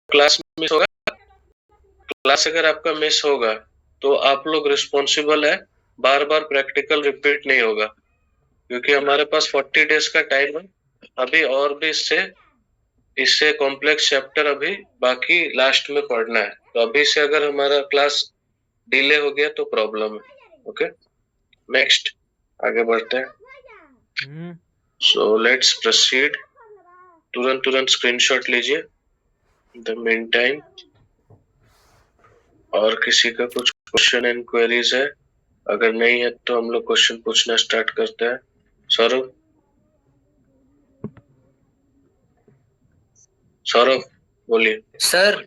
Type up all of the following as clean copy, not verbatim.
Class miss होगा, class अगर आपका मिस होगा तो आप लोग रिस्पॉन्सिबल है, बार बार प्रैक्टिकल रिपीट नहीं होगा, क्योंकि हमारे पास 40 डेज का टाइम है अभी, और भी इससे इससे कॉम्प्लेक्स चैप्टर अभी बाकी लास्ट में पढ़ना है। तो अभी से अगर हमारा क्लास डिले हो गया तो प्रॉब्लम है। ओके, नेक्स्ट आगे बढ़ते हैं। So let's proceed. तुरंत तुरंत स्क्रीनशॉट लीजिए द मीन टाइम। और किसी का कुछ क्वेश्चन एंड क्वेरीज है? अगर नहीं है तो हम लोग क्वेश्चन पूछना स्टार्ट करते हैं। सौरभ, सौरभ बोलिए। सर,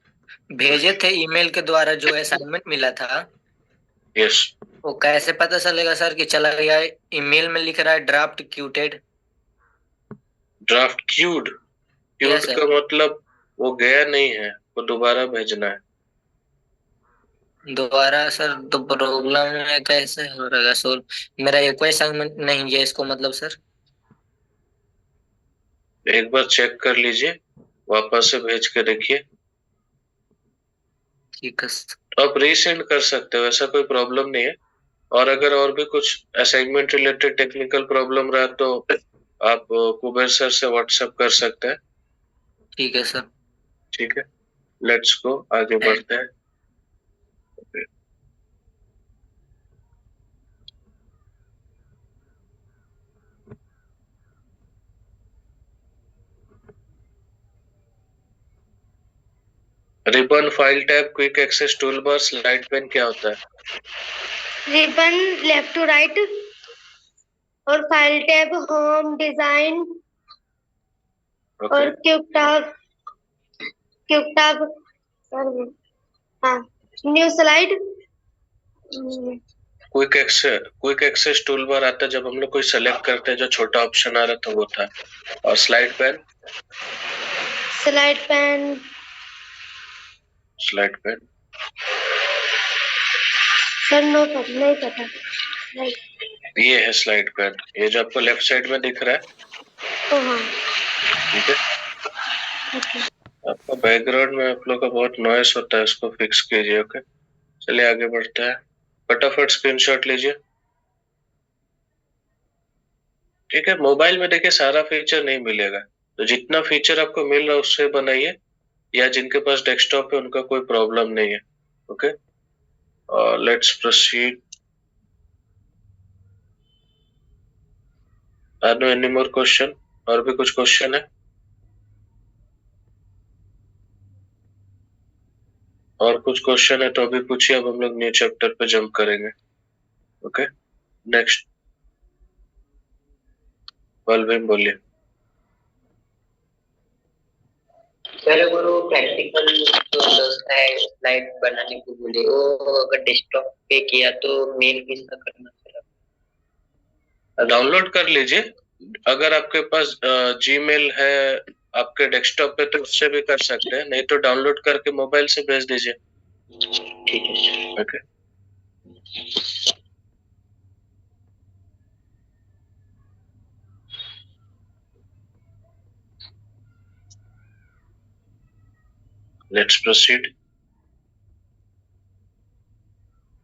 भेजे थे ईमेल के द्वारा जो असाइनमेंट मिला था। यस। वो कैसे पता चलेगा सर कि चला गया? ईमेल में लिख रहा है draft queued. Draft queued? Queued का मतलब वो गया नहीं है, वो दोबारा भेजना है। दोबारा सर तो प्रॉब्लम है, कैसे हो रहेगा सर? मेरा एक कोई असाइनमेंट नहीं है इसको मतलब सर। एक बार चेक कर लीजिए, वापस से भेज के देखिए। ठीक है। तो आप रीसेंड कर सकते हो, ऐसा कोई प्रॉब्लम नहीं है। और अगर और भी कुछ असाइनमेंट रिलेटेड टेक्निकल प्रॉब्लम रहा तो आप कुबेर सर से व्हाट्सएप कर सकते हैं। ठीक है सर। ठीक है, लेट्स गो, आगे बढ़ते हैं। Ribbon, file tab, quick access toolbar, slide pane क्या होता है? रिबन लेफ्ट टू राइट और फाइल टैब होम डिजाइन और क्विक टैब हाँ new slide. Quick access toolbar आता है जब हम लोग कोई सेलेक्ट करते हैं, जो छोटा ऑप्शन आ रहा था वो था। और slide pane? Slide pane sir no पता, नहीं पता। ये है स्लाइड पेन, ये जो आपको लेफ्ट साइड में दिख रहा है। हाँ ठीक है। आपका बैकग्राउंड में आप लोग का बहुत नॉइस होता है, उसको फिक्स कीजिए। ओके, चलिए आगे बढ़ते हैं। फटाफट स्क्रीनशॉट लीजिए। ठीक है, मोबाइल में देखिए सारा फीचर नहीं मिलेगा, तो जितना फीचर आपको मिल रहा है उससे बनाइए, या जिनके पास डेस्कटॉप है उनका कोई प्रॉब्लम नहीं है। Okay, let's proceed. Are no any more question? और भी कुछ क्वेश्चन है? और कुछ क्वेश्चन है तो अभी पूछिए, अब हम लोग न्यू चैप्टर पे जंप करेंगे। ओके, नेक्स्ट बलविन बोलिए। सर वो प्रैक्टिकल जो दोस्त है स्लाइड बनाने को बोले, वो अगर डेस्कटॉप पे किया तो मेल किसका करना सर? डाउनलोड कर लीजिए, अगर आपके पास जीमेल है आपके डेस्कटॉप पे तो उससे भी कर सकते हैं, नहीं तो डाउनलोड करके मोबाइल से भेज दीजिए। ठीक है सर। Okay, let's proceed.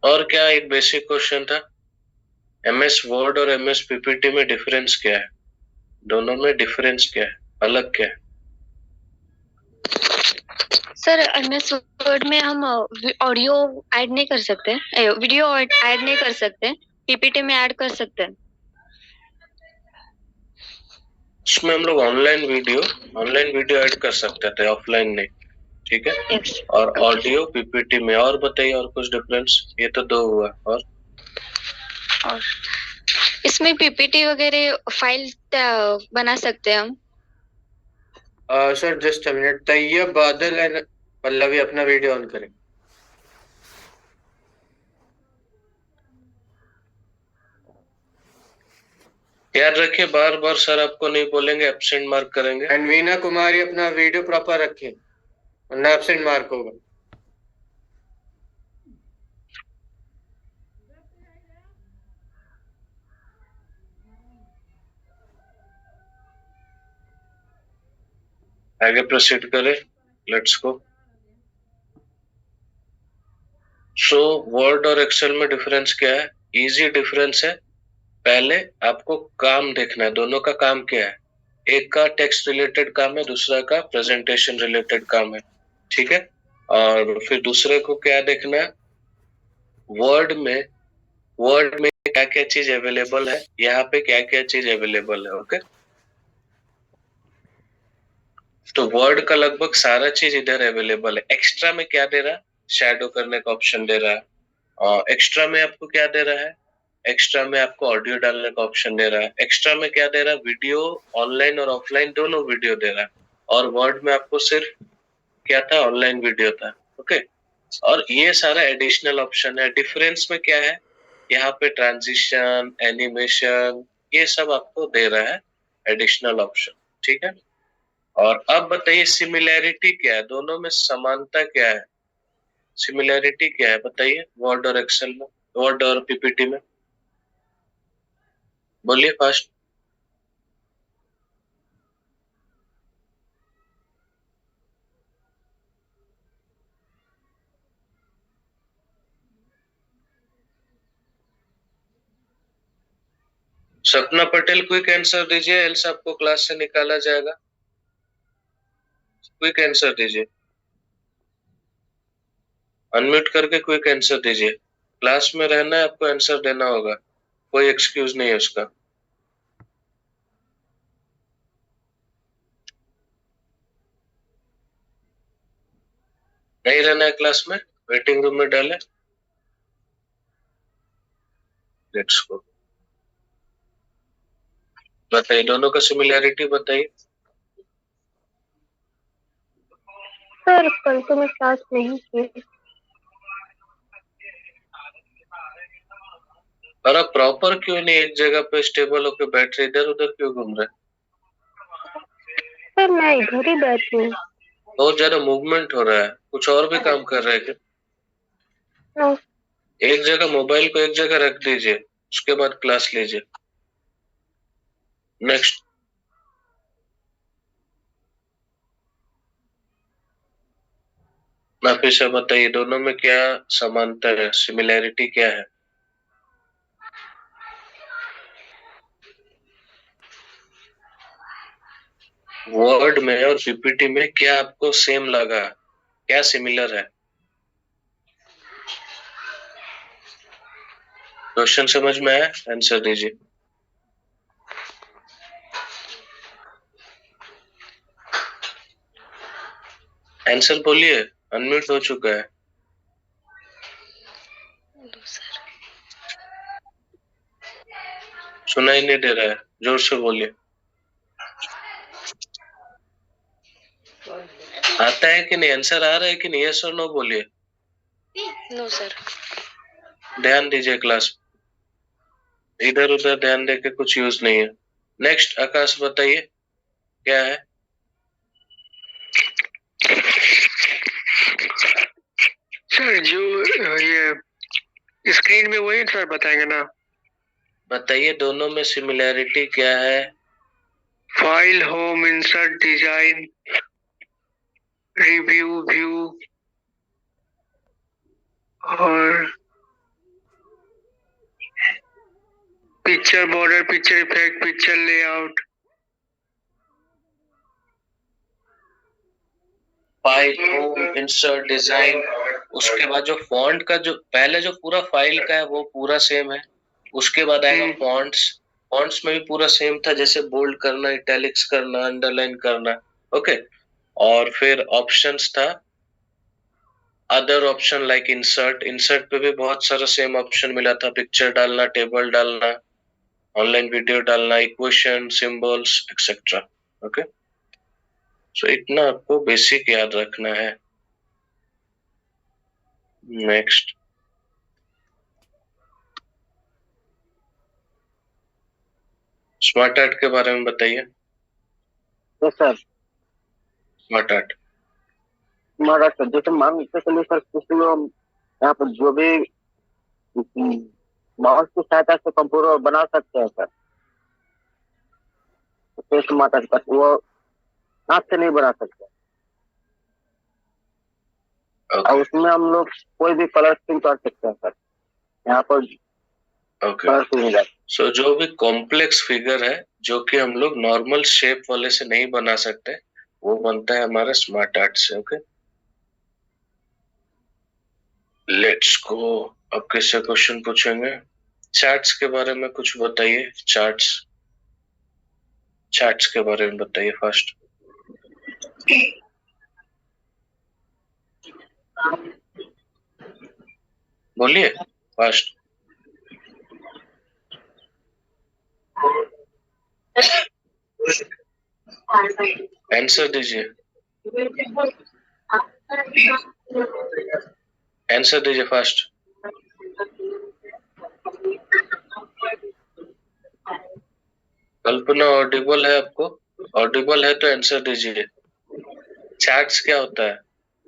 और क्या एक बेसिक क्वेश्चन था, एमएस वर्ड और एमएस पीपीटी में डिफरेंस क्या है? दोनों में डिफरेंस क्या है, अलग क्या है? सर एमएस वर्ड में हम ऑडियो ऐड नहीं कर सकते, वीडियो ऐड नहीं कर सकते, पीपीटी में ऐड कर सकते हैं। उसमें हम लोग ऑनलाइन वीडियो ऐड कर सकते थे, ऑफलाइन नहीं। ठीक है। Yes. और ऑडियो पीपीटी में। और बताइए और कुछ डिफरेंस? ये तो दो हुआ। और इसमें पीपीटी वगैरह फाइल बना सकते हैं हम। Sir just a minute, Tayyab, Badal and Pallavi अपना वीडियो ऑन करें। याद रखिए, बार बार सर आपको नहीं बोलेंगे, एब्सेंट मार्क करेंगे। एंड वीना कुमारी अपना वीडियो प्रॉपर रखें, वरना एब्सेंट मार्क होगा। आगे प्रोसीड करें, लेट्स गो। सो वर्ड और एक्सेल में डिफरेंस क्या है? इजी डिफरेंस है, पहले आपको काम देखना है, दोनों का काम क्या है। एक का टेक्स्ट रिलेटेड काम है, दूसरा का प्रेजेंटेशन रिलेटेड काम है, ठीक है। और फिर दूसरे को क्या देखना है, वर्ड में क्या क्या चीज अवेलेबल है, यहाँ पे क्या क्या चीज अवेलेबल है। ओके, तो वर्ड का लगभग सारा चीज इधर अवेलेबल है। एक्स्ट्रा में क्या दे रहा है? शैडो करने का ऑप्शन दे रहा है। और एक्स्ट्रा में आपको क्या दे रहा है? एक्स्ट्रा में आपको ऑडियो डालने का ऑप्शन दे रहा है। एक्स्ट्रा में क्या दे रहा है? वीडियो, ऑनलाइन और ऑफलाइन दोनों वीडियो दे रहा है। और वर्ड में आपको सिर्फ क्या था? ऑनलाइन वीडियो था। ओके, और ये सारा एडिशनल ऑप्शन है। डिफरेंस में क्या है? यहाँ पे ट्रांजिशन, एनिमेशन, ये सब आपको दे रहा है एडिशनल ऑप्शन, ठीक है। और अब बताइए सिमिलैरिटी क्या है, दोनों में समानता क्या है? सिमिलैरिटी क्या है बताइए, वर्ड और एक्सेल में, वर्ड और पीपीटी में, बोलिए फास्ट। सपना पटेल क्विक आंसर दीजिए, एल्स आपको क्लास से निकाला जाएगा। क्विक आंसर दीजिए, अनम्यूट करके क्विक आंसर दीजिए। क्लास में रहना है, आपको आंसर देना होगा, कोई एक्सक्यूज नहीं है उसका। नहीं रहना है क्लास में, वेटिंग रूम में डाले। लेट्स गो, बताइए दोनों का सिमिलैरिटी बताइए। सर कल तो मैं क्लास नहीं की। और आप प्रॉपर क्यों नहीं एक जगह पे स्टेबल होकर बैठ रहे, इधर उधर क्यों घूम रहे? सर मैं इधर ही बैठी हूँ। बहुत ज्यादा मूवमेंट हो रहा है, कुछ और भी काम कर रहे हैं क्या? एक जगह मोबाइल को एक जगह रख दीजिए, उसके बाद क्लास लीजिए। नेक्स्ट, नाफिसा बताइए दोनों में क्या समानता है, सिमिलैरिटी क्या है? वर्ड में और पीपीटी में क्या आपको सेम लगा, क्या सिमिलर है? क्वेश्चन समझ में आया? आंसर दीजिए। आंसर बोलिए, अनम्यूट हो चुका है। सुनाई नहीं दे रहा है, जोर से बोलिए। आता है कि नहीं, आंसर आ रहा है कि नहीं, यस और नो बोलिए। No sir. ध्यान दीजिए क्लास, इधर उधर ध्यान देके कुछ यूज नहीं है। नेक्स्ट, आकाश बताइए क्या है? सर जो ये स्क्रीन में वही सर बताएंगे ना। बताइए दोनों में सिमिलैरिटी क्या है? File, home, insert, design, review, view और picture border, picture effect, picture layout. File, home, insert, design, उसके बाद जो फॉन्ट का, जो पहले जो पूरा फाइल का है वो पूरा सेम है। उसके बाद आएगा फॉन्ट्स, फॉन्ट्स में भी पूरा सेम था, जैसे बोल्ड करना, इटैलिक्स करना, अंडरलाइन करना। ओके, और फिर ऑप्शंस था, other option like insert, insert पे भी बहुत सारा सेम ऑप्शन मिला था, पिक्चर डालना, टेबल डालना, ऑनलाइन वीडियो डालना, इक्वेशन, सिंबल्स एक्सेट्रा। ओके, सो इतना आपको बेसिक याद रखना है। नेक्स्ट, स्मार्ट आर्ट के बारे में बताइए। तो सर स्मार्ट आर्ट, हमारा सर जैसे मान के चलिए सर, किसी को यहाँ पर जो भी माउस की सहायता से कंप्यूटर बना सकते हैं सर, तो स्मार्ट आर्ट वो हाथ से नहीं बना सकते। ओके और उसमें हम लोग कोई भी कलर स्कीम कर सकते हैं सर। यहाँ पर ओके कलर स्कीम मिला। सो जो भी कॉम्प्लेक्स फिगर है जो कि हम लोग नॉर्मल शेप वाले से नहीं बना सकते, वो बनता है हमारा स्मार्ट आर्ट से। Okay let's go. अब किससे क्वेश्चन पूछेंगे? चार्ट्स के बारे में कुछ बताइए। चार्ट्स चार्ट्स के बारे में बताइए फर्स्ट। बोलिए फर्स्ट। आंसर दीजिए, आंसर दीजिए फर्स्ट। कल्पना ऑडिबल है आपको? ऑडिबल है तो आंसर दीजिए। चार्ट्स क्या होता है?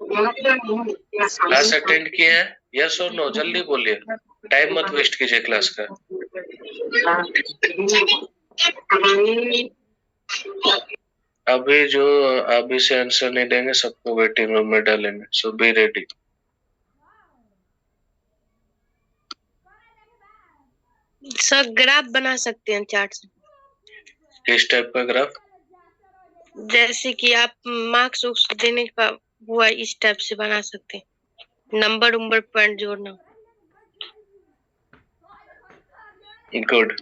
क्लास अटेंड किए हैं? यस और नो, जल्दी बोलिए, टाइम मत वेस्ट कीजिए क्लास का। अभी जो अभी से आंसर नहीं देंगे सबको वेटिंग रूम में डालेंगे, सो बी रेडी। सर ग्राफ बना सकते हैं चार्ट से। किस टाइप का ग्राफ? जैसे कि आप मार्क्स देने का हुआ, इस टाइप से बना सकते हैं, नंबर उम्बर पॉइंट जोड़ना। Good.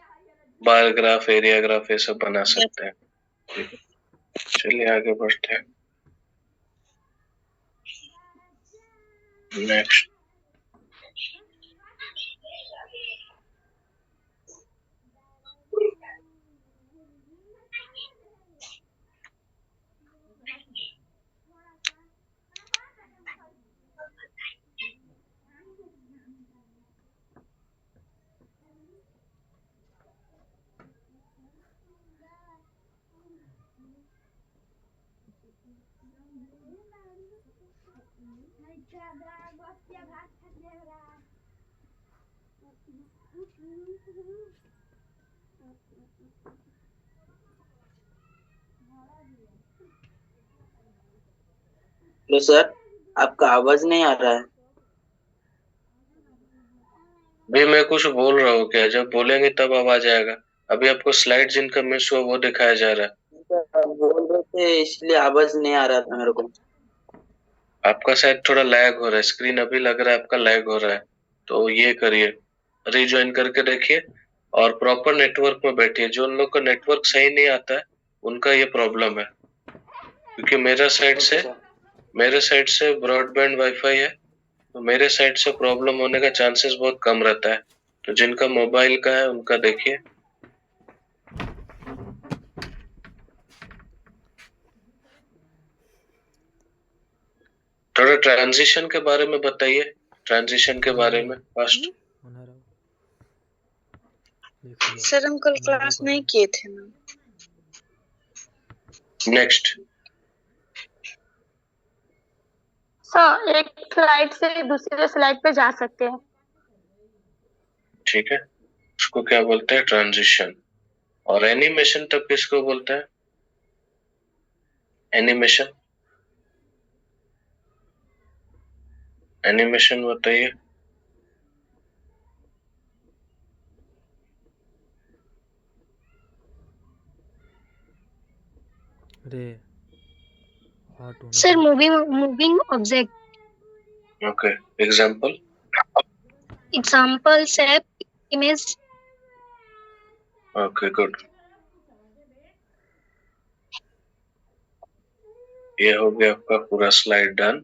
Bar graph, area graph, ये सब बना सकते हैं। ठीक है, चलिए आगे बढ़ते हैं। नेक्स्ट। हेलो सर, आपका आवाज नहीं आ रहा है। भी मैं कुछ बोल रहा हूँ क्या? जब बोलेंगे तब आवाज आएगा। अभी आपको स्लाइड जिनका मिस हुआ वो दिखाया जा रहा है। आप बोल रहे थे इसलिए आवाज नहीं आ रहा था मेरे को। आपका शायद थोड़ा लैग हो रहा है, स्क्रीन अभी लग रहा है आपका लैग हो रहा है। तो ये करिए, रिज्वाइन करके देखिए और प्रॉपर नेटवर्क में बैठिए। जो उन लोग का नेटवर्क सही नहीं आता है उनका ये प्रॉब्लम है, क्योंकि मेरे साइड से ब्रॉडबैंड वाईफाई है, तो मेरे साइड से प्रॉब्लम होने का चांसेस बहुत कम रहता है। तो जिनका मोबाइल का है उनका देखिए। थोड़ा ट्रांजिशन के बारे में बताइए, ट्रांजिशन के बारे में फर्स्ट। सर हम कल क्लास नहीं किए थे ना। नेक्स्ट। सर एक स्लाइड से दूसरे स्लाइड पे जा सकते हैं। ठीक है, उसको क्या बोलते हैं? ट्रांजिशन। और एनिमेशन तब किसको बोलते हैं? एनिमेशन, एनिमेशन बताइए। Sir moving object. Okay, example. Example shape, image. Okay good, ये हो गया आपका पूरा स्लाइड डन।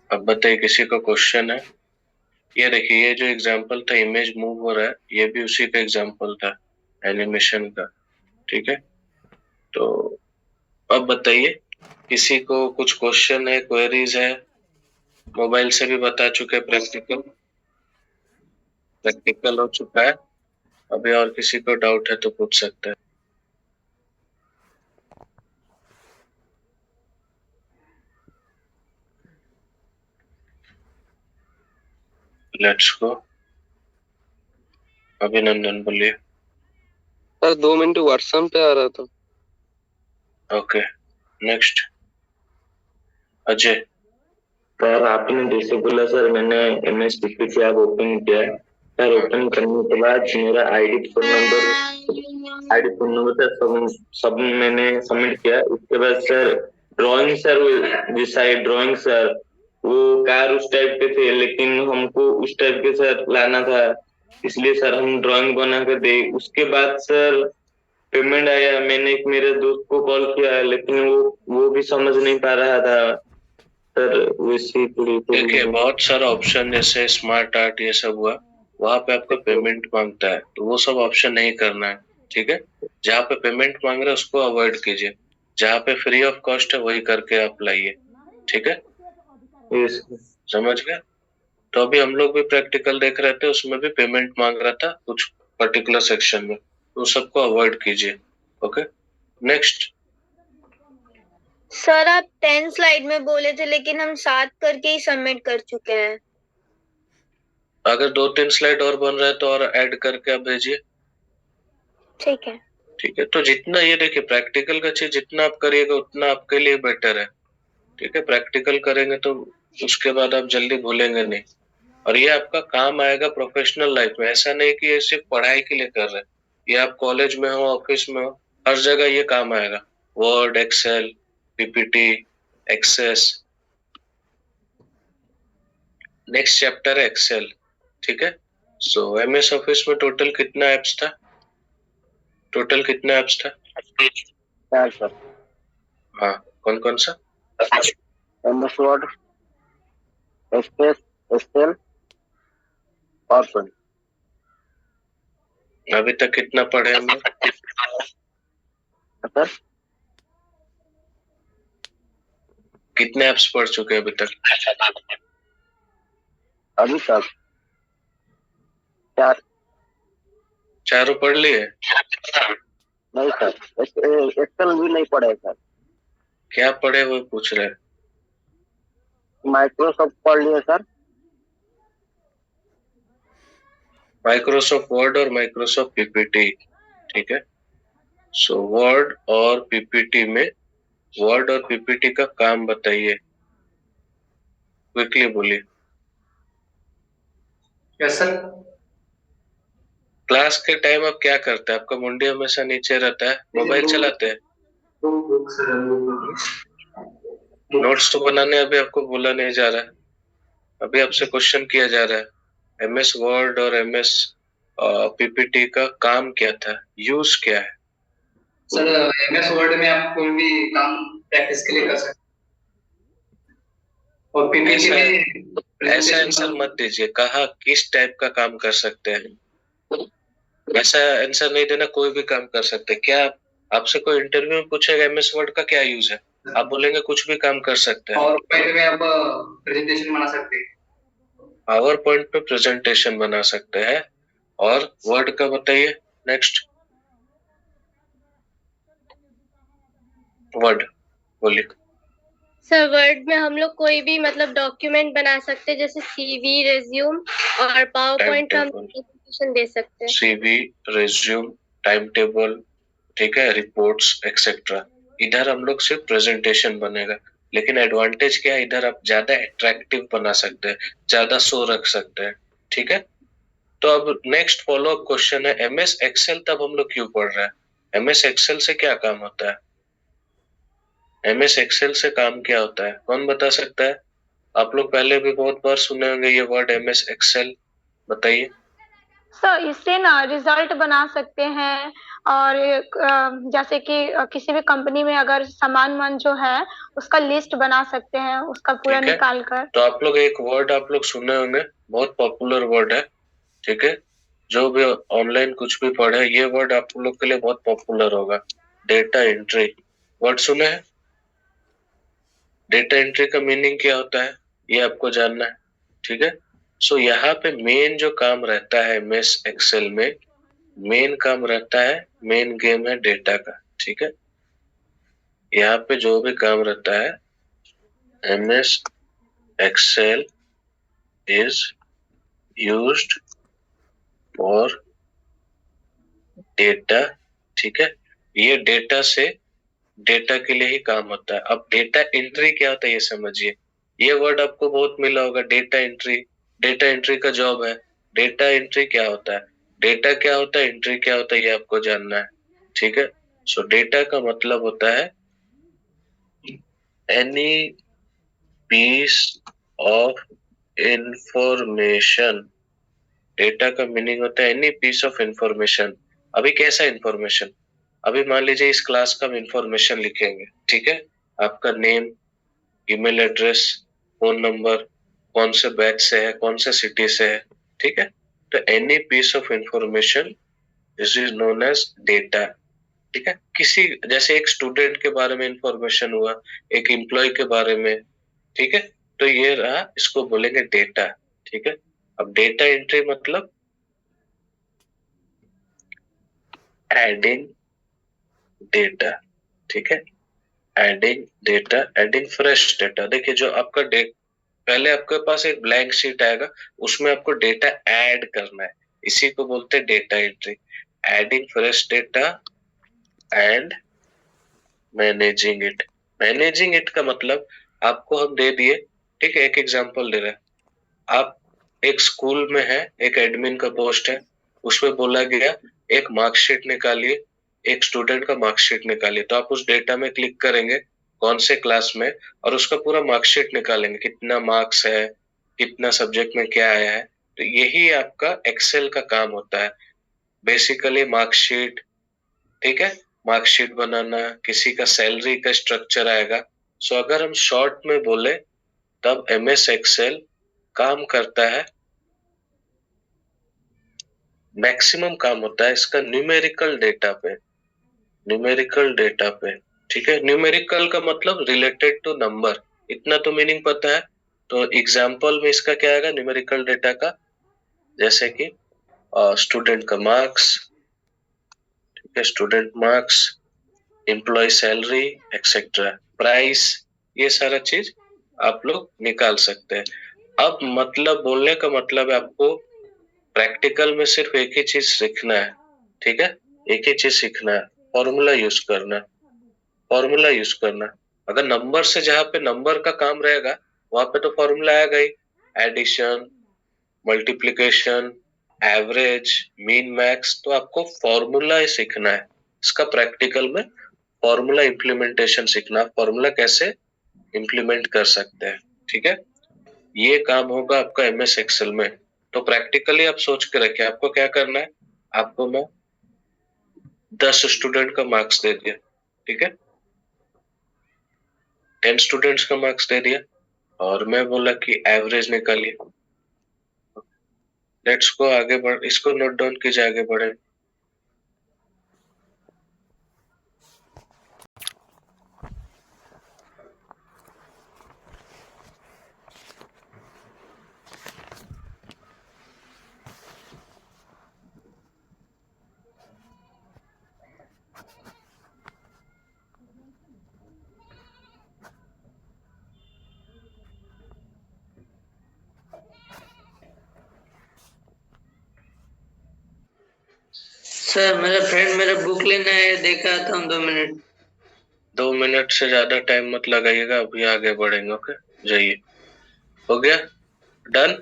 अब बताइए किसी को क्वेश्चन है? ये देखिए, ये जो एग्जांपल था इमेज मूव हो रहा है, ये भी उसी का एग्जांपल था एनिमेशन का। ठीक है, तो अब बताइए किसी को कुछ क्वेश्चन है, क्वेरीज है? मोबाइल से भी बता चुके, प्रैक्टिकल हो चुका है। अभी और किसी को डाउट है तो पूछ सकते हैं। Let's go. अभिनंदन बोलिए। सर 2 मिनट व्हाट्सएप पे आ रहा था। Okay, next Ajay. सर आपने जैसे बोला सर, मैंने MS PPT ऐप ओपन किया है सर। ओपन करने के बाद मेरा आईडी फोन नंबर सर सब मैंने सबमिट किया। उसके बाद सर ड्राइंग सर, जिस ड्राइंग सर वो कार उस टाइप के थे, लेकिन हमको उस टाइप के सर लाना था, इसलिए सर हम ड्राइंग बना कर दे। उसके बाद सर पेमेंट आया। मैंने एक मेरे दोस्त को कॉल किया, लेकिन वो भी समझ नहीं पा रहा था सर। वैसे देखिए बहुत सारा ऑप्शन जैसे स्मार्ट आर्ट ये सब हुआ, वहां पे आपका पेमेंट मांगता है, तो वो सब ऑप्शन नहीं करना है, ठीक है। जहाँ पे पेमेंट मांग रहा है उसको अवॉइड कीजिए, जहाँ पे फ्री ऑफ कॉस्ट है वही करके आप लाइए, ठीक है। समझ गए। तो अभी हम लोग भी प्रैक्टिकल देख रहे थे, उसमें भी पेमेंट मांग रहा था कुछ पर्टिकुलर सेक्शन में, तो सबको अवॉइड कीजिए। Okay next. सर आप 10 स्लाइड में बोले थे, लेकिन हम 7 करके ही सबमिट कर चुके हैं। अगर 2-3 स्लाइड और बन रहा है तो और ऐड करके आप भेजिए। ठीक है। ठीक है, तो जितना ये देखिए प्रैक्टिकल का चीज जितना आप करिएगा उतना आपके लिए बेटर है, ठीक है। प्रैक्टिकल करेंगे तो उसके बाद आप जल्दी भूलेंगे नहीं, और ये आपका काम आएगा प्रोफेशनल लाइफ में। ऐसा नहीं कि ये सिर्फ पढ़ाई के लिए कर रहे हैं, ये आप कॉलेज में हो, ऑफिस में हो, हर जगह ये काम आएगा। Word, Excel, PPT, Access. Next chapter है एक्सेल, ठीक है। सो MS ऑफिस में टोटल कितना एप्स था? टोटल कितना एप्स था? 4 सर। हाँ, कौन कौन सा? MS Word, Excel, Excel, PowerPoint. अभी तक कितना पढ़े हम लोग? सर कितने ऐप्स पढ़ चुके हैं अभी तक? अभी तक 4। चारों पढ़ लिए? नहीं सर, एक्सेल भी नहीं पढ़े सर। क्या पढ़े वो पूछ रहे हैं। माइक्रोसॉफ्ट पढ़ लिए सर। माइक्रोसॉफ्ट वर्ड और माइक्रोसॉफ्ट पीपीटी, ठीक है। सो वर्ड और पीपीटी में, वर्ड और पीपीटी का काम बताइए, क्विकली बोलिए। Yes sir. क्लास के टाइम आप क्या करते हैं? आपका मुंडी हमेशा नीचे रहता है, मोबाइल चलाते हैं? नोट्स तो बनाने अभी आपको बोला नहीं जा रहा है, अभी आपसे क्वेश्चन किया जा रहा है। MS वर्ड और MS पीपीटी का काम क्या था, यूज क्या है? सर MS वर्ड में आप कोई भी काम प्रैक्टिस के लिए कर सकते हैं, और पीपीटी में ऐसा आंसर मत दीजिए, कहा किस टाइप का काम कर सकते हैं, ऐसा आंसर नहीं देना। कोई भी काम कर सकते हैं। क्या आपसे कोई इंटरव्यू में पूछेगा MS वर्ड का क्या यूज है, आप बोलेंगे कुछ भी काम कर सकते हैं। और पॉइंट में आप प्रेजेंटेशन बना सकते हैं। पावर पॉइंट पे प्रेजेंटेशन बना सकते हैं। और वर्ड का बताइए नेक्स्ट। वर्ड बोलिए। सर वर्ड में हम लोग कोई भी मतलब डॉक्यूमेंट बना सकते हैं, जैसे CV, रेज्यूम और पावर पॉइंट हम प्रेजेंटेशन दे सकते हैं। CV, रेज्यूम, टाइम टेबल, ठीक है, रिपोर्ट्स एक्सेट्रा। इधर हम लोग सिर्फ प्रेजेंटेशन बनेगा, लेकिन एडवांटेज क्या है, इधर आप ज्यादा अट्रैक्टिव बना सकते हैं, ज्यादा शो रख सकते हैं, ठीक है। तो अब नेक्स्ट फॉलो अप क्वेश्चन है, MS एक्सेल तब हम लोग क्यों पढ़ रहे हैं? MS एक्सेल से क्या काम होता है? MS एक्सेल से काम क्या होता है, कौन बता सकता है? आप लोग पहले भी बहुत बार सुने होंगे ये वर्ड MS एक्सेल, बताइए। सर इससे ना रिजल्ट बना सकते हैं, और जैसे कि किसी भी कंपनी में अगर सामान जो है उसका लिस्ट बना सकते हैं, उसका पूरा निकाल कर। तो आप लोग एक वर्ड आप लोग सुने होंगे, बहुत पॉपुलर वर्ड है, ठीक है। जो भी ऑनलाइन कुछ भी पढ़े, ये वर्ड आप लोग के लिए बहुत पॉपुलर होगा, डेटा एंट्री। वर्ड सुने हैं? डेटा एंट्री का मीनिंग क्या होता है ये आपको जानना है, ठीक है। सो यहाँ पे मेन जो काम रहता है MS एक्सेल में, मेन काम रहता है, मेन गेम है डेटा का, ठीक है। यहाँ पे जो भी काम रहता है, MS Excel is used for data, ठीक है। ये डेटा से डेटा के लिए ही काम होता है। अब डेटा एंट्री क्या होता है ये समझिए। ये वर्ड आपको बहुत मिला होगा, डेटा एंट्री। डेटा एंट्री का जॉब है। डेटा एंट्री क्या होता है, डेटा क्या होता है, एंट्री क्या होता है, ये आपको जानना है। ठीक है। सो डेटा का मतलब होता है any piece of information. Data का मीनिंग होता है एनी पीस ऑफ इंफॉर्मेशन। अभी कैसा इंफॉर्मेशन, अभी मान लीजिए इस क्लास का हम इंफॉर्मेशन लिखेंगे, ठीक है। आपका name, email address, phone number, कौन से बैच से है, कौन से सिटी से है, ठीक है। तो any piece of information this is known as data. ठीक है। किसी जैसे एक स्टूडेंट के बारे में इंफॉर्मेशन हुआ, एक एम्प्लॉय के बारे में, ठीक है। तो ये रहा, इसको बोलेंगे डेटा। ठीक है। अब डेटा एंट्री मतलब एडिंग डेटा। ठीक है। Adding data, adding fresh data. देखिए जो आपका पहले आपके पास एक ब्लैंक शीट आएगा, उसमें आपको डेटा ऐड करना है, इसी को बोलते हैं data entry. Adding fresh data and managing it. Managing it का मतलब आपको हम दे दिए, ठीक है, एक एग्जांपल दे रहे हैं। आप एक स्कूल में है, एक एडमिन का पोस्ट है, उसमें बोला गया एक मार्कशीट निकालिए, एक स्टूडेंट का मार्कशीट निकालिए। तो आप उस डेटा में क्लिक करेंगे कौन से क्लास में, और उसका पूरा मार्कशीट निकालेंगे, कितना मार्क्स है, कितना सब्जेक्ट में क्या आया है। तो यही आपका एक्सेल का काम होता है, बेसिकली मार्कशीट। ठीक है। मार्कशीट बनाना, किसी का सैलरी का स्ट्रक्चर आएगा। सो अगर हम शॉर्ट में बोले तब एमएस एक्सेल काम करता है, मैक्सिमम काम होता है इसका न्यूमेरिकल डेटा पे। न्यूमेरिकल डेटा पे, ठीक है। न्यूमेरिकल का मतलब रिलेटेड टू नंबर, इतना तो मीनिंग पता है। तो एग्जांपल में इसका क्या आएगा न्यूमेरिकल डेटा का, जैसे कि स्टूडेंट का मार्क्स, ठीक है, student marks, employ salary etcetera, price, ये सारा चीज आप लोग निकाल सकते हैं। अब मतलब बोलने का मतलब है आपको प्रैक्टिकल में सिर्फ एक ही चीज सीखना है, ठीक है। एक ही चीज सीखना है, फॉर्मूला यूज करना। फॉर्मूला यूज करना, अगर नंबर से जहाँ पे नंबर का काम रहेगा वहां पे तो फॉर्मूला आएगा ही, addition, multiplication, average, mean, max. तो आपको फॉर्मूला ही सीखना है इसका प्रैक्टिकल में। फॉर्मूला इम्प्लीमेंटेशन सीखना, फॉर्मूला कैसे इम्प्लीमेंट कर सकते हैं, ठीक है। ये काम होगा आपका एमएस एक्सेल में। तो प्रैक्टिकली आप सोच के रखिए आपको क्या करना है। आपको मैं 10 स्टूडेंट का मार्क्स दे दिया, ठीक है, 10 स्टूडेंट्स का मार्क्स दे दिया, और मैं बोला कि एवरेज निकालिए। लेट्स को आगे बढ़, इसको नोट डाउन कीजिए, आगे बढ़े। सर मेरा फ्रेंड मेरा बुक लेना है, देखा था हम 2 मिनट। 2 मिनट से ज्यादा टाइम मत लगाइएगा, अभी आगे बढ़ेंगे। ओके, जाइए। हो गया, डन।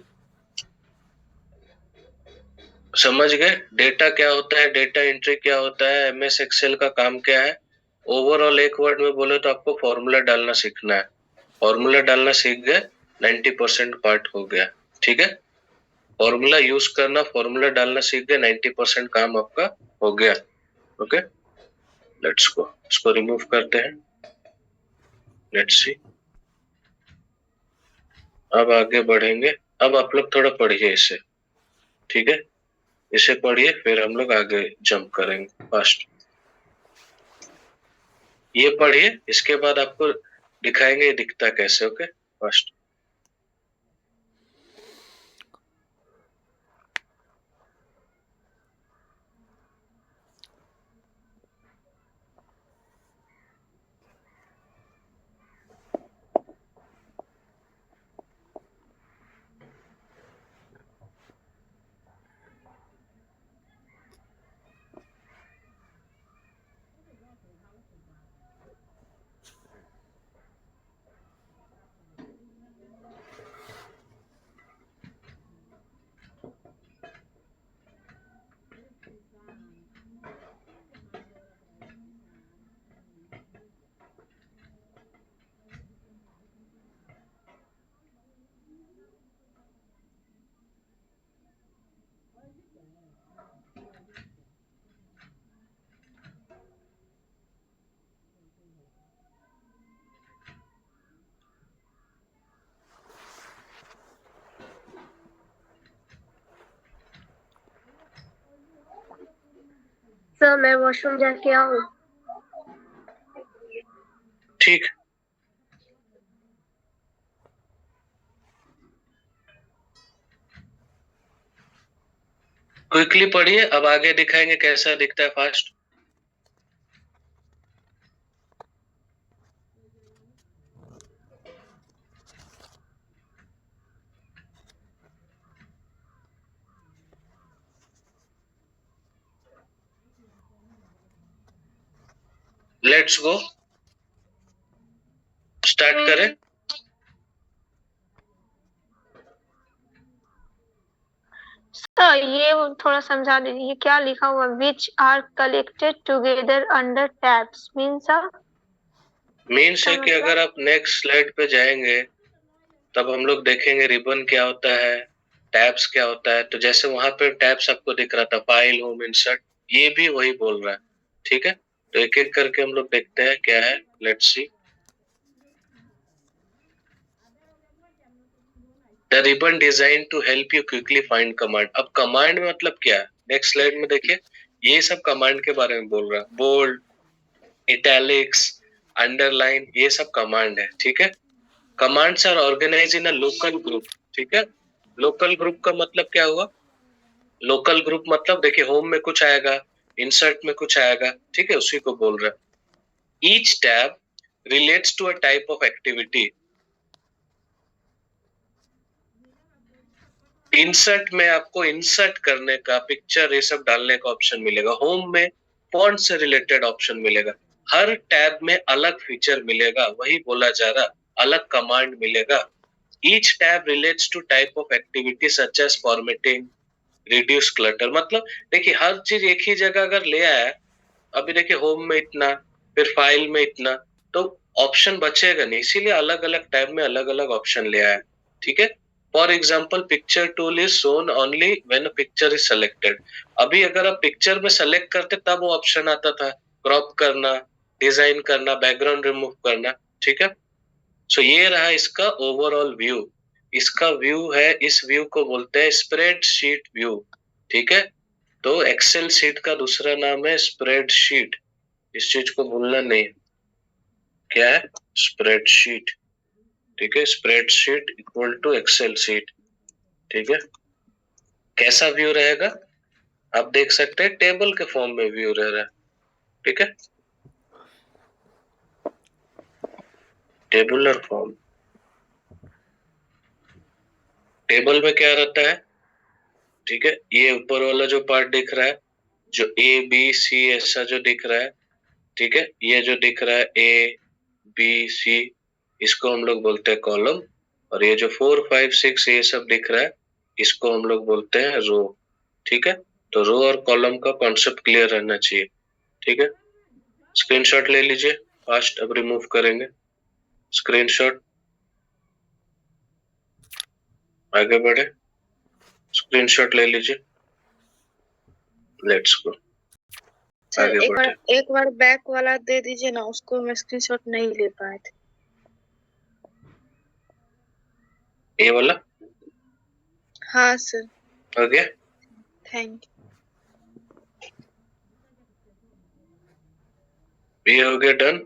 समझ गए डेटा क्या होता है, डेटा एंट्री क्या होता है, एमएस एक्सेल का काम क्या है। ओवरऑल एक वर्ड में बोले तो आपको फॉर्मूला डालना सीखना है। फॉर्मूला डालना सीख गए, 90% पार्ट हो गया, ठीक है। फॉर्मूला यूज करना, फॉर्मूला डालना सीख गए, 90% काम आपका हो गया। ओके, लेट्स गो, इसको रिमूव करते हैं। लेट्स सी, अब आगे बढ़ेंगे। अब आप लोग थोड़ा पढ़िए इसे, ठीक है, इसे पढ़िए, फिर हम लोग आगे जंप करेंगे फास्ट। ये पढ़िए, इसके बाद आपको दिखाएंगे ये दिखता कैसे। Okay, fast. सर मैं वॉशरूम जाके आऊँ? ठीक। क्विकली पढ़िए, अब आगे दिखाएंगे कैसा दिखता है फास्ट। लेट्स गो, स्टार्ट करें। सर ये थोड़ा समझा दीजिए, ये क्या लिखा हुआ, which are collected together under tabs means means है कि अगर आप नेक्स्ट स्लाइड पे जाएंगे तब हम लोग देखेंगे रिबन क्या होता है, टैब्स क्या होता है। तो जैसे वहां पे टैब्स आपको दिख रहा था, फाइल, होम, इंसर्ट, ये भी वही बोल रहा है। ठीक है, तो एक एक करके हम लोग देखते हैं क्या है। Let's see the ribbon design to help you quickly find command. अब कमांड में मतलब क्या है, नेक्स्ट स्लाइड में देखिए, ये सब कमांड के बारे में बोल रहा है। बोल्ड, इटैलिक्स, अंडरलाइन, ये सब कमांड है। ठीक है, commands are organize in a local group. ठीक है, लोकल ग्रुप का मतलब क्या हुआ, लोकल ग्रुप मतलब देखिए होम में कुछ आएगा, इंसर्ट में कुछ आएगा। ठीक है, उसी को बोल रहा है। Each tab relates to a type of activity. Insert में आपको इंसर्ट करने का, पिक्चर ये सब डालने का ऑप्शन मिलेगा। होम में फॉन्ट से रिलेटेड ऑप्शन मिलेगा। हर टैब में अलग फीचर मिलेगा, वही बोला जा रहा, अलग कमांड मिलेगा। Each tab relates to type of activity such as formatting, reduce clutter. मतलब देखिए हर चीज एक ही जगह अगर ले आया, अभी देखिए होम में इतना, फिर फाइल में इतना, तो ऑप्शन बचेगा नहीं, इसीलिए अलग अलग टैब में अलग अलग ऑप्शन ले आया। ठीक है, for example picture tool is shown only when picture is selected. अभी अगर आप पिक्चर में सेलेक्ट करते तब वो ऑप्शन आता था, क्रॉप करना, डिजाइन करना, बैकग्राउंड रिमूव करना। ठीक है, सो ये रहा इसका ओवरऑल व्यू। इसका व्यू है, इस व्यू को बोलते हैं स्प्रेडशीट व्यू। ठीक है, तो एक्सेल शीट का दूसरा नाम है स्प्रेडशीट, इस चीज को भूलना नहीं। क्या है, स्प्रेडशीट। ठीक है, spreadsheet equal to Excel sheet. ठीक है, कैसा व्यू रहेगा आप देख सकते हैं, टेबल के फॉर्म में व्यू रह रहा है। ठीक है, टेबुलर फॉर्म। टेबल में क्या रहता है, ठीक है, ये ऊपर वाला जो पार्ट दिख रहा है, जो ए बी सी ऐसा जो दिख रहा है, ठीक है, ये जो दिख रहा है ए बी सी, इसको हम लोग बोलते हैं कॉलम। और ये जो 4 5 6 ये सब दिख रहा है, इसको हम लोग बोलते हैं रो। ठीक है, तो रो और कॉलम का कॉन्सेप्ट क्लियर रहना चाहिए। ठीक है, स्क्रीनशॉट ले लीजिए फास्ट, अब रिमूव करेंगे स्क्रीनशॉट। आगे बढ़े, स्क्रीनशॉट ले लीजिए, लेट्स गो। सर एक बार बैक वाला दे दीजिए ना, उसको मैं स्क्रीनशॉट नहीं ले पाए थे। ये वाला? हाँ सर। हो गया, थैंक यू। ये हो गया डन।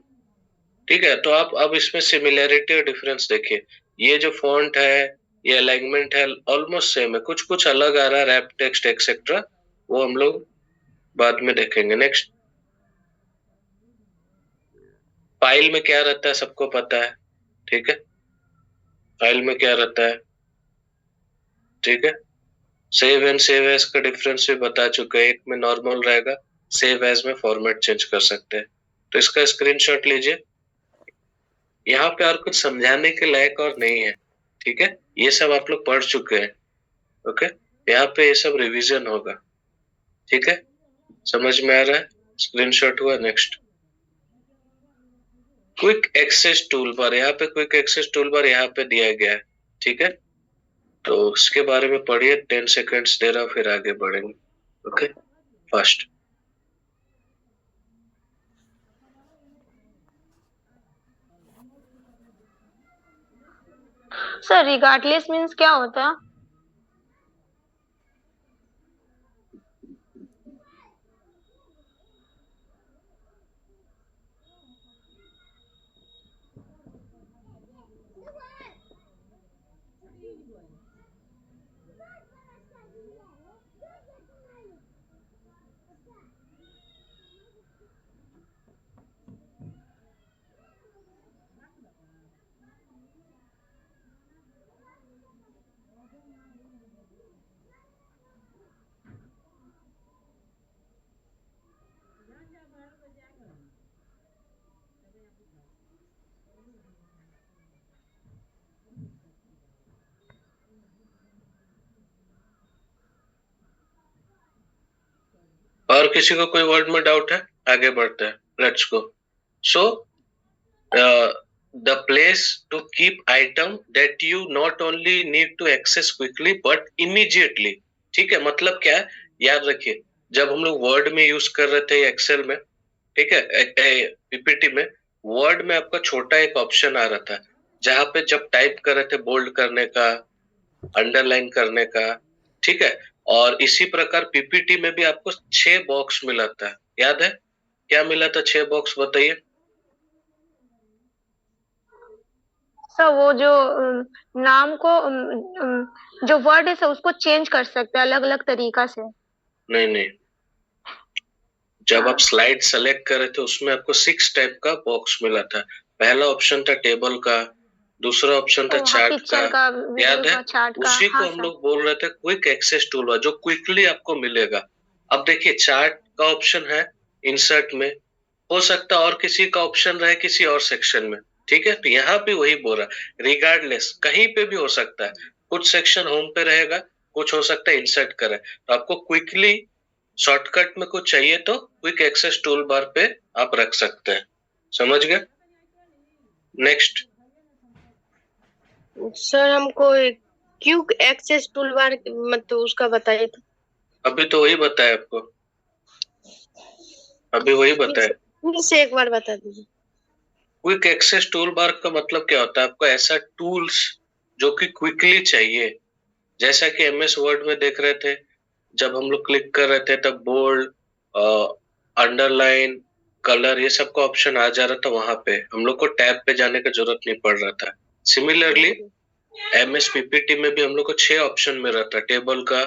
ठीक है, तो आप अब इसमें सिमिलैरिटी और डिफरेंस देखिए। ये जो फॉन्ट है, ये अलाइनमेंट है, ऑलमोस्ट सेम है, कुछ कुछ अलग आ रहा है, रैप टेक्स्ट एक्सेट्रा, वो हम लोग बाद में देखेंगे। नेक्स्ट, फाइल में क्या रहता है सबको पता है। ठीक है, फाइल में क्या रहता है, ठीक है, सेव एंड सेव एज का डिफरेंस भी बता चुके हैं। एक में नॉर्मल रहेगा, सेव एज में फॉर्मेट चेंज कर सकते हैं। तो इसका स्क्रीनशॉट लीजिए। यहाँ पे और कुछ समझाने के लायक और नहीं है। ठीक है, ये सब आप लोग पढ़ चुके हैं। ओके, यहाँ पे ये सब रिवीजन होगा। ठीक है, समझ में आ रहा है, स्क्रीनशॉट हुआ। Next, quick access tool bar. यहाँ पे क्विक एक्सेस टूल बार यहाँ पे दिया गया है। ठीक है, तो उसके बारे में पढ़िए, 10 सेकेंड्स दे रहा हूं, फिर आगे बढ़ेंगे। Okay, fast. Sir regardless means क्या होता है? और किसी को कोई वर्ड में डाउट है? आगे बढ़ते हैं, let's go. So the place to keep item that you not only need to access quickly but immediately। ठीक है, मतलब क्या है, याद रखिए, जब हम लोग वर्ड में यूज कर रहे थे एक्सेल में, ठीक है, पीपीटी में, वर्ड में आपका छोटा एक ऑप्शन आ रहा था जहां पे जब टाइप कर रहे थे बोल्ड करने का, अंडरलाइन करने का, ठीक है, और इसी प्रकार पीपीटी में भी आपको 6 बॉक्स मिला था, याद है? क्या मिला था 6 बॉक्स, बताइए। सर वो जो नाम को जो वर्ड है सर उसको चेंज कर सकते हैं अलग अलग तरीका से। नहीं, जब आप स्लाइड सेलेक्ट कर रहे थे उसमें आपको 6 टाइप का बॉक्स मिला था। पहला ऑप्शन था टेबल का, दूसरा ऑप्शन था चार्ट का, याद है? उसी को हम लोग बोल रहे थे क्विक एक्सेस टूल, जो क्विकली आपको मिलेगा। अब देखिए, चार्ट का ऑप्शन है इंसर्ट में, हो सकता है और किसी का ऑप्शन रहे किसी और सेक्शन में, ठीक है, तो यहाँ पे वही बोल रहा, रिगार्डलेस कहीं पे भी हो सकता है, कुछ सेक्शन होम पे रहेगा, कुछ हो सकता है इंसर्ट करे, तो आपको क्विकली शॉर्टकट में कुछ चाहिए तो क्विक एक्सेस टूल बार पे आप रख सकते हैं, समझ गए? नेक्स्ट सर हमको क्विक एक्सेस टूल बार मतलब उसका बताइए तो। अभी तो वही बताया आपको, अभी वही बताया। फिर से एक बार बता दीजिए। क्विक एक्सेस टूल बार का मतलब क्या होता है? आपको ऐसा टूल्स जो कि क्विकली चाहिए, जैसा कि एमएस वर्ड में देख रहे थे, जब हम लोग क्लिक कर रहे थे तब बोल्ड, अंडरलाइन, कलर, ये सब का ऑप्शन आ जा रहा था, वहां पे हम लोग को टैब पे जाने की जरूरत नहीं पड़ रहा था। सिमिलरली एमएस पीपीटी में भी हम लोग को 6 ऑप्शन मिल रहा था, टेबल का,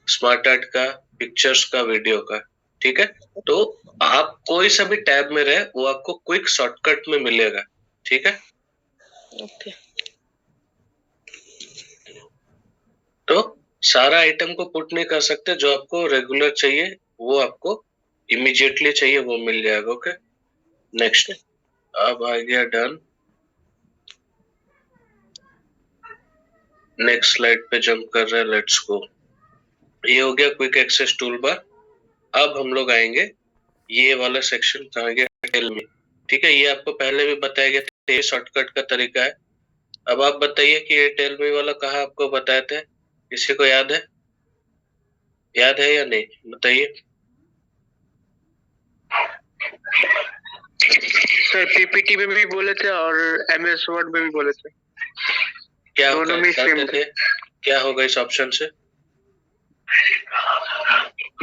स्मार्ट आर्ट का, पिक्चर्स का, वीडियो का, ठीक है, तो आप कोई सा भी टैब में रहे वो आपको क्विक शॉर्टकट में मिलेगा, ठीक है। ओके। तो सारा आइटम को पुट नहीं कर सकते, जो आपको रेगुलर चाहिए वो आपको इमीडिएटली चाहिए वो मिल जाएगा। ओके, नेक्स्ट, अब आ गया डन। नेक्स्ट स्लाइड पे जंप कर रहे हैं, लेट्स गो। ये हो गया क्विक एक्सेस टूल बार। अब हम लोग आएंगे ये वाला सेक्शन, कहाँ गया, टेल मी, ठीक है, ये आपको पहले भी बताया गया था, ये शॉर्टकट का तरीका है। अब आप बताइए कि ये टेल मी वाला कहाँ आपको बताए थे, किसी को याद है? याद है या नहीं, बताइए। सर पीपीटी में भी बोले थे और एमएस वर्ड में भी बोले थे, क्या दोनों में सेम थे। क्या होगा इस ऑप्शन से?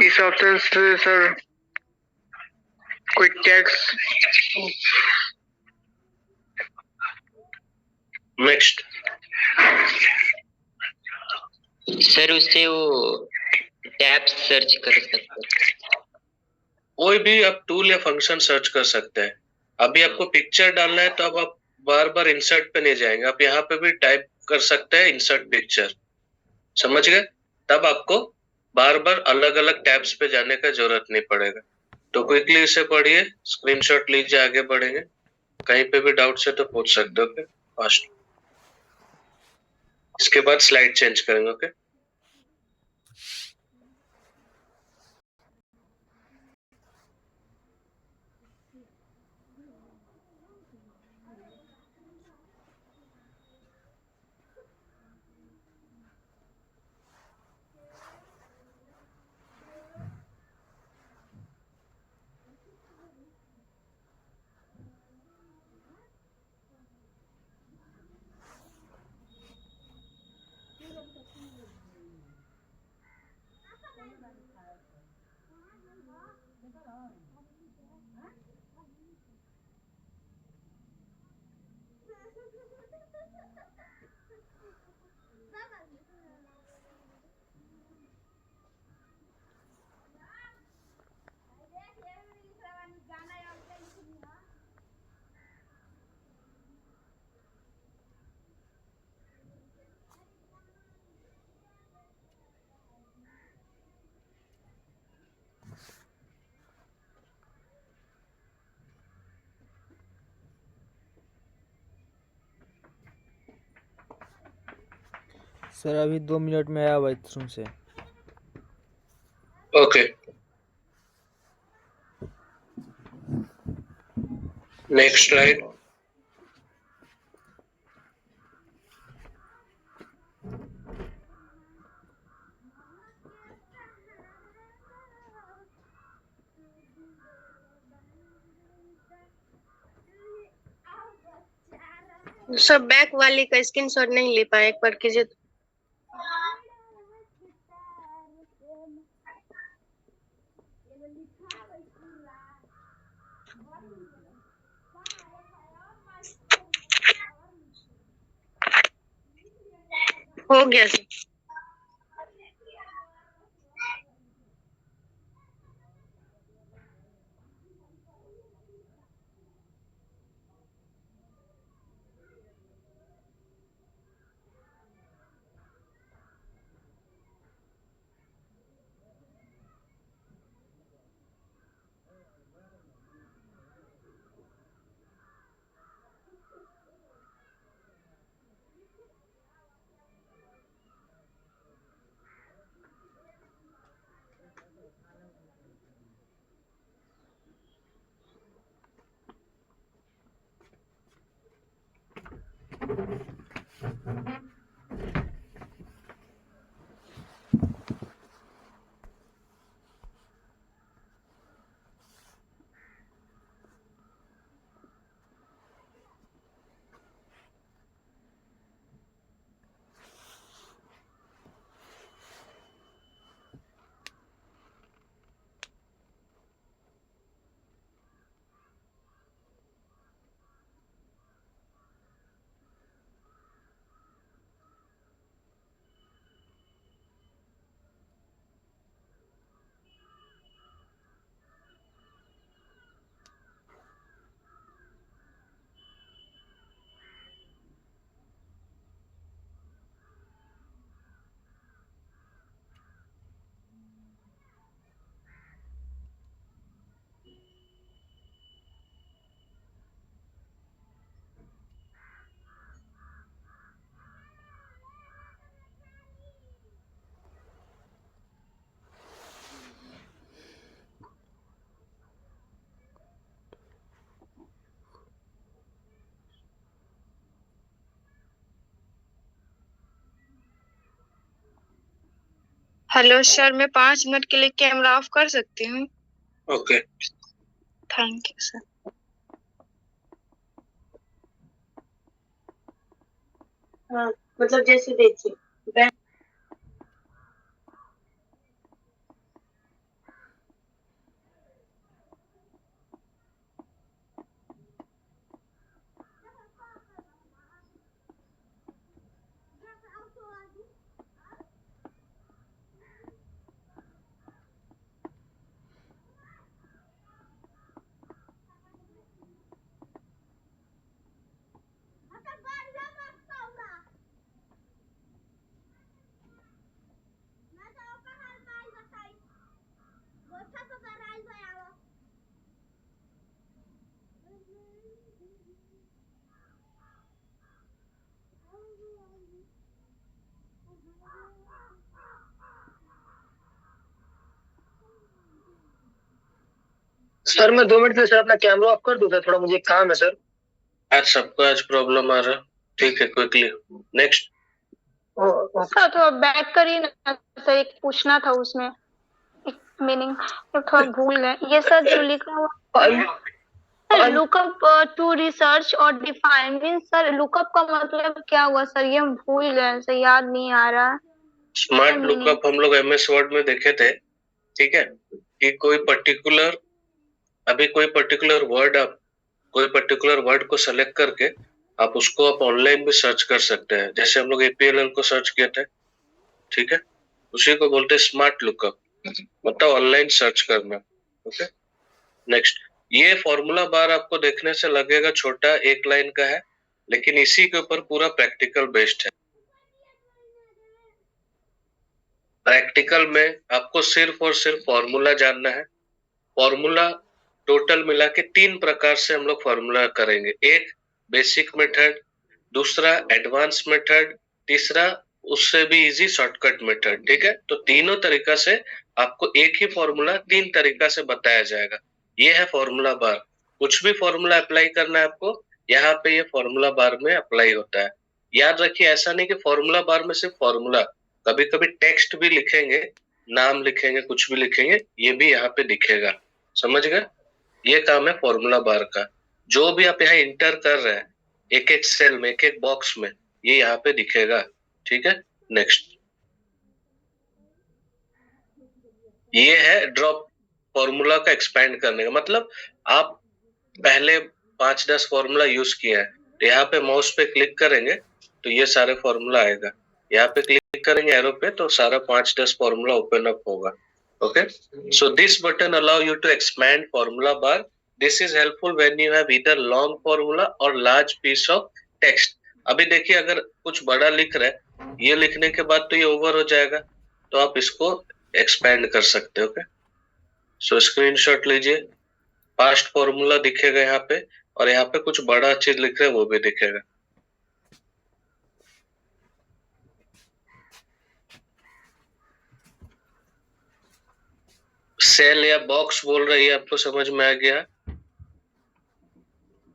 इस ऑप्शन से सर कोई टैक्स। नेक्स्ट सर उससे वो टैब सर्च कर सकते हैं, कोई भी आप टूल या फंक्शन सर्च कर सकते हैं। अभी आपको पिक्चर डालना है तो अब आप बार बार इंसर्ट पे नहीं जाएंगे, आप यहाँ पे भी टाइप कर सकते हैं इंसर्ट पिक्चर, समझ गए? तब आपको बार बार अलग अलग टैब्स पे जाने का जरूरत नहीं पड़ेगा। तो क्विकली इसे पढ़िए, स्क्रीनशॉट लीजिए, आगे बढ़ेंगे। कहीं पे भी डाउट है तो पूछ सकते हो, फास्ट। इसके बाद स्लाइड चेंज करेंगे। ओके, सर अभी 2 मिनट में आया बाथरूम से। Okay, next slide. Sir back वाली का स्क्रीनशॉट नहीं ले पाए, एक बार कीजिए तो। हो गया सर। हेलो सर, मैं 5 मिनट के लिए कैमरा ऑफ कर सकती हूँ? Okay, thank you sir. हाँ, मतलब जैसे देखिए सर मैं 2 मिनट के लिए सर अपना कैमरा ऑफ कर दूं सर, थोड़ा मुझे काम है सर। आज सबको आज प्रॉब्लम आ रहा है, ठीक है, क्विकली नेक्स्ट। सर थोड़ा बैक करिए ना सर, एक पूछना था उसमें एक मीनिंग थोड़ा भूल गए। ये सर जो लिखा हुआ लुकअप टू रिसर्च और डिफाइन मीन, सर लुकअप का मतलब क्या हुआ सर? ये हम भूल गए सर, याद नहीं आ रहा। स्मार्ट लुकअप हम लोग एमएस वर्ड में देखे थे, ठीक है, कि कोई पर्टिकुलर वर्ड को सेलेक्ट करके आप उसको आप ऑनलाइन भी सर्च कर सकते हैं, जैसे हम लोग एपीएलएल को सर्च किए थे, ठीक है, उसी को बोलते हैं स्मार्ट लुकअप, मतलब ऑनलाइन सर्च करना। Okay, next. ये फॉर्मूला बार आपको देखने से लगेगा छोटा, एक लाइन का है, लेकिन इसी के ऊपर पूरा प्रैक्टिकल बेस्ड है। प्रैक्टिकल में आपको सिर्फ और सिर्फ फॉर्मूला जानना है। फॉर्मूला टोटल मिला के 3 प्रकार से हम लोग फॉर्मूला करेंगे। एक बेसिक मेथड, दूसरा एडवांस मेथड, तीसरा उससे भी इजी शॉर्टकट मेथड, ठीक है। तो तीनों तरीका से आपको एक ही फॉर्मूला 3 तरीका से बताया जाएगा। ये है फॉर्मूला बार। कुछ भी फॉर्मूला अप्लाई करना है आपको, यहाँ पे ये फॉर्मूला बार में अप्लाई होता है। याद रखिए, ऐसा नहीं कि फॉर्मूला बार में सिर्फ फॉर्मूला, कभी कभी टेक्स्ट भी लिखेंगे, नाम लिखेंगे, कुछ भी लिखेंगे, ये भी यहाँ पे दिखेगा। समझ गए? ये काम है फॉर्मूला बार का। जो भी आप यहाँ इंटर कर रहे हैं एक एक सेल में, एक एक बॉक्स में, ये यहाँ पे दिखेगा, ठीक है। नेक्स्ट, ये है ड्रॉप फॉर्मूला का एक्सपेंड करने का मतलब, आप पहले 5-10 फॉर्मूला यूज किया है, तो यहाँ पे माउस पे क्लिक करेंगे तो ये सारे फॉर्मूला आएगा। यहाँ पे क्लिक करेंगे एरो पे तो सारा 5-10 फॉर्मूला ओपन अप होगा। Okay, so this button allow you to expand formula bar. This is helpful when you have either long formula और लार्ज पीस ऑफ टेक्स्ट। अभी देखिए, अगर कुछ बड़ा लिख रहे हैं, ये लिखने के बाद तो ये ओवर हो जाएगा, तो आप इसको एक्सपैंड कर सकते हो। ओके, सो स्क्रीनशॉट लीजिए, पास्ट फॉर्मूला दिखेगा यहाँ पे, और यहाँ पे कुछ बड़ा चीज लिख रहे हैं वो भी दिखेगा। सेल या बॉक्स बोल रही है, आपको समझ में आ गया?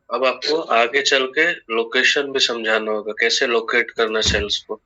अब आपको आगे चल के लोकेशन भी समझाना होगा, कैसे लोकेट करना सेल्स को।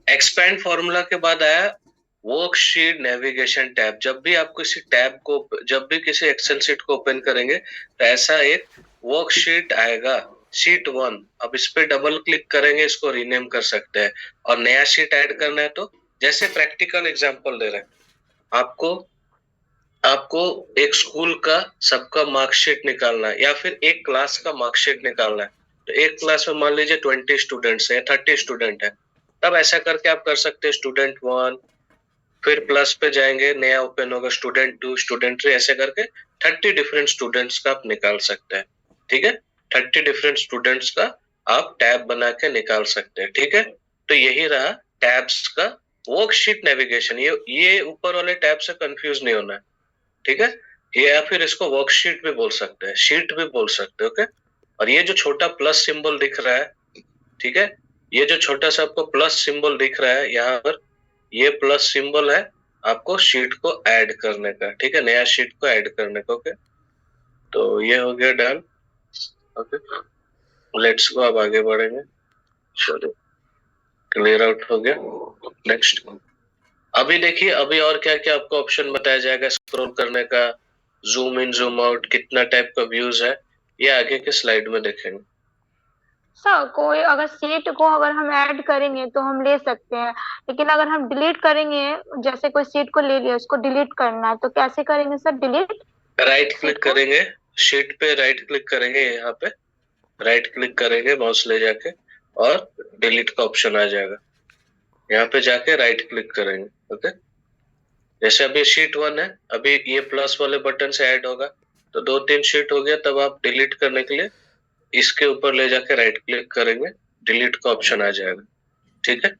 एक्सपैंड फॉर्मूला के बाद आया वर्कशीट नेविगेशन टैब। जब भी आप किसी टैब को, जब भी किसी एक्सेल शीट को ओपन करेंगे तो ऐसा एक वर्कशीट आएगा, शीट 1। अब इस पे डबल क्लिक करेंगे, इसको रीनेम कर सकते हैं। और नया शीट ऐड करना है तो, जैसे प्रैक्टिकल एग्जांपल दे रहे हैं, आपको एक स्कूल का सबका मार्कशीट निकालना है, या फिर एक क्लास का मार्कशीट निकालना है। तो एक क्लास में मान लीजिए 20 स्टूडेंट्स है, 30 स्टूडेंट है, तब ऐसा करके आप कर सकते हैं स्टूडेंट 1, फिर प्लस पे जाएंगे, नया ओपन होगा स्टूडेंट 2, स्टूडेंट 3, ऐसे करके 30 डिफरेंट स्टूडेंट्स का आप निकाल सकते हैं। ठीक है, 30 डिफरेंट स्टूडेंट्स का आप टैब बना के निकाल सकते हैं। ठीक है, तो यही रहा टैब्स का वर्कशीट नेविगेशन। ये ऊपर वाले टैब से कंफ्यूज नहीं होना है, ठीक है। ये या फिर इसको वर्कशीट भी बोल सकते हैं, शीट भी बोल सकते हैं। ओके, और ये जो छोटा प्लस सिंबल दिख रहा है, ठीक है, ये जो छोटा सा आपको प्लस सिंबल दिख रहा है यहाँ पर, ये प्लस सिंबल है आपको शीट को ऐड करने का। ठीक है, नया शीट को ऐड करने का। ओके, तो ये हो गया डन। ओके, लेट्स गो, अब आगे बढ़ेंगे। चलिए, क्लियर आउट हो गया। नेक्स्ट, अभी देखिए, अभी और क्या क्या आपको ऑप्शन बताया जाएगा स्क्रॉल करने का, जूम इन जूम आउट, कितना टाइप का व्यूज है, ये आगे के स्लाइड में देखेंगे। सर, कोई अगर सीट को अगर हम ऐड करेंगे तो हम ले सकते हैं, लेकिन अगर हम डिलीट करेंगे, जैसे कोई सीट को ले लिया, उसको डिलीट करना है, तो कैसे करेंगे सर डिलीट? राइट क्लिक करेंगे, शीट पे राइट क्लिक करेंगे, यहाँ पे राइट क्लिक करेंगे माउस ले जाके, और डिलीट का ऑप्शन आ जाएगा। यहाँ पे जाके राइट क्लिक करेंगे। ओके, जैसे अभी शीट 1 है, अभी ये प्लस वाले बटन से ऐड होगा, तो 2-3 शीट हो गया, तब आप डिलीट करने के लिए इसके ऊपर ले जाके राइट क्लिक करेंगे, डिलीट का ऑप्शन आ जाएगा। ठीक है,